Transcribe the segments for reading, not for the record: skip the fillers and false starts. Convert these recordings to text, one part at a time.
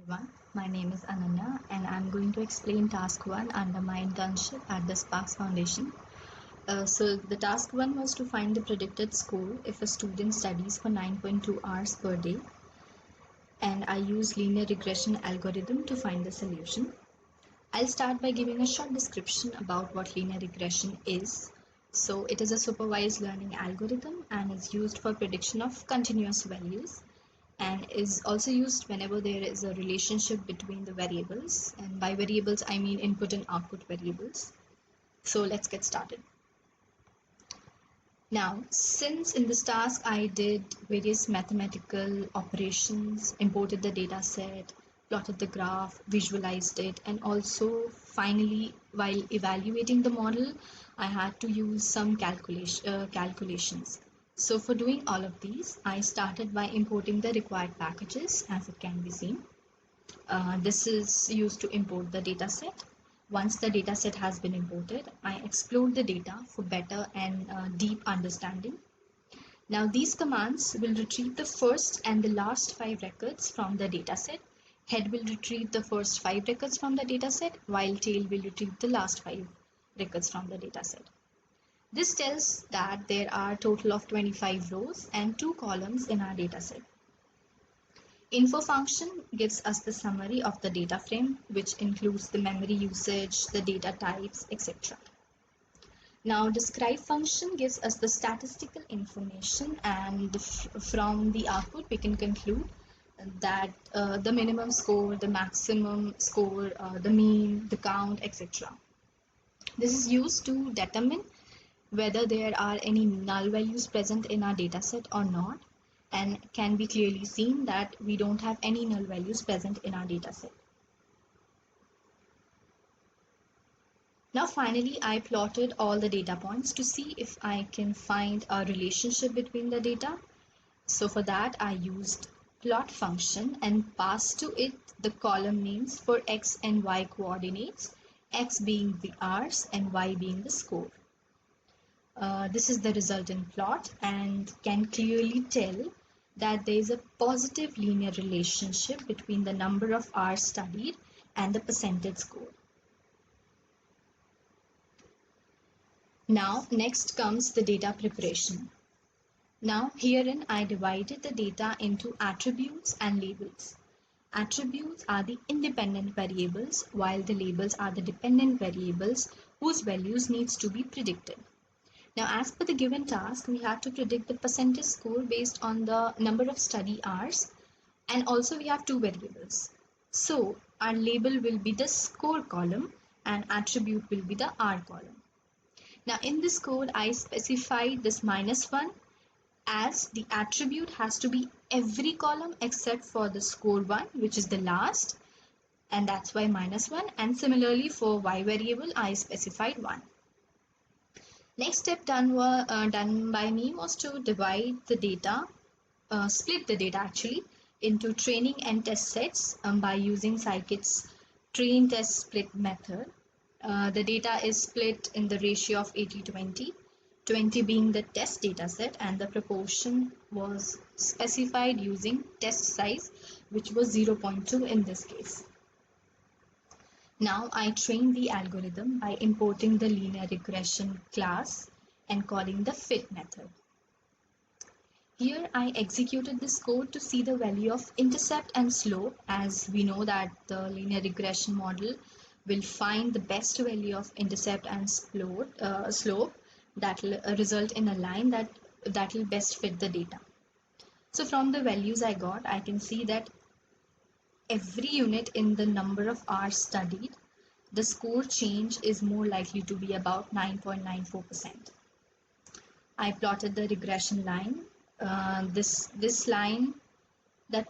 everyone. My name is Ananya and I'm going to explain task 1 under my internship at the Sparks Foundation. So the task 1 was to find the predicted score if a student studies for 9.2 hours per day, and I use linear regression algorithm to find the solution. I'll start by giving a short description about what linear regression is. So it is a supervised learning algorithm and is used for prediction of continuous values, and is also used whenever there is a relationship between the variables, and by variables I mean input and output variables. So let's get started. Now, since in this task I did various mathematical operations, imported the data set, plotted the graph, visualized it, and also finally while evaluating the model I had to use some calculations. So for doing all of these, I started by importing the required packages, as it can be seen. This is used to import the data set. Once the data set has been imported, I explored the data for better and deep understanding. Now these commands will retrieve the first and the last 5 records from the data set. Head will retrieve the first 5 records from the data set, while tail will retrieve the last 5 records from the data set. This tells that there are a total of 25 rows and 2 columns in our dataset. Info function gives us the summary of the data frame, which includes the memory usage, the data types, etc. Now, describe function gives us the statistical information, and from the output we can conclude that the minimum score, the maximum score, the mean, the count, etc. This is used to determine whether there are any null values present in our dataset or not, and can be clearly seen that we don't have any null values present in our dataset. Now finally, I plotted all the data points to see if I can find a relationship between the data. So for that, I used plot function and passed to it the column names for x and y coordinates, x being the hours and y being the score. This is the resultant plot and can clearly tell that there is a positive linear relationship between the number of hours studied and the percentage score. Now, next comes the data preparation. Now, herein I divided the data into attributes and labels. Attributes are the independent variables, while the labels are the dependent variables whose values needs to be predicted. Now, as per the given task, we have to predict the percentage score based on the number of study hours, and also we have 2 variables. So, our label will be the score column and attribute will be the hour column. Now, in this code, I specified this -1 as the attribute has to be every column except for the score one, which is the last, and that's why -1. And similarly for y variable, I specified 1. Next step done by me was to divide the data, split the data actually, into training and test sets by using scikit-learn's train test split method. The data is split in the ratio of 80-20, 20 being the test data set, and the proportion was specified using test size, which was 0.2 in this case. Now I train the algorithm by importing the linear regression class and calling the fit method. Here I executed this code to see the value of intercept and slope, as we know that the linear regression model will find the best value of intercept and slope that will result in a line that will best fit the data. So from the values I got, I can see that every unit in the number of hours studied, the score change is more likely to be about 9.94%. I plotted the regression line. This line that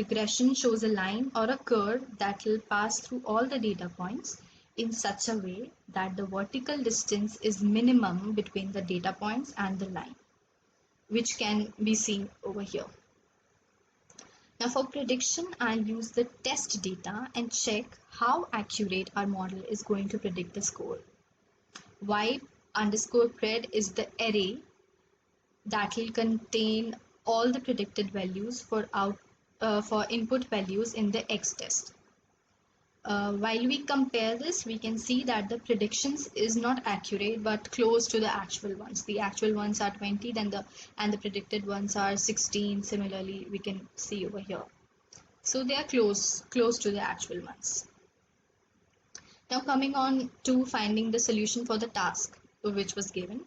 regression shows a line or a curve that will pass through all the data points in such a way that the vertical distance is minimum between the data points and the line, which can be seen over here. Now for prediction, I'll use the test data and check how accurate our model is going to predict the score. Y_pred is the array that will contain all the predicted values for for input values in the X test. While we compare this, we can see that the predictions is not accurate but close to the actual ones. The actual ones are 20, then the predicted ones are 16. Similarly, we can see over here. So they are close to the actual ones. Now coming on to finding the solution for the task which was given.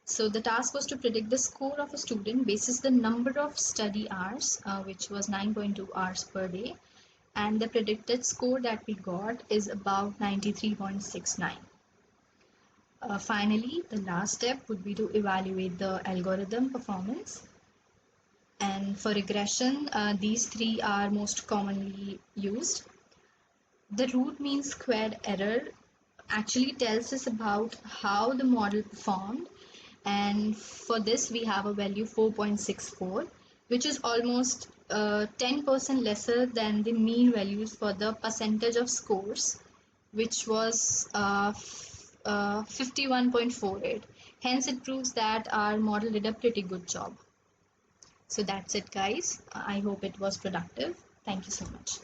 So the task was to predict the score of a student basis the number of study hours, which was 9.2 hours per day, and the predicted score that we got is about 93.69. Finally, the last step would be to evaluate the algorithm performance. And for regression, these three are most commonly used. The root mean squared error actually tells us about how the model performed, and for this we have a value 4.64, which is almost 10% lesser than the mean values for the percentage of scores, which was 51.48. Hence it proves that our model did a pretty good job. So that's it, guys. I hope it was productive. Thank you so much.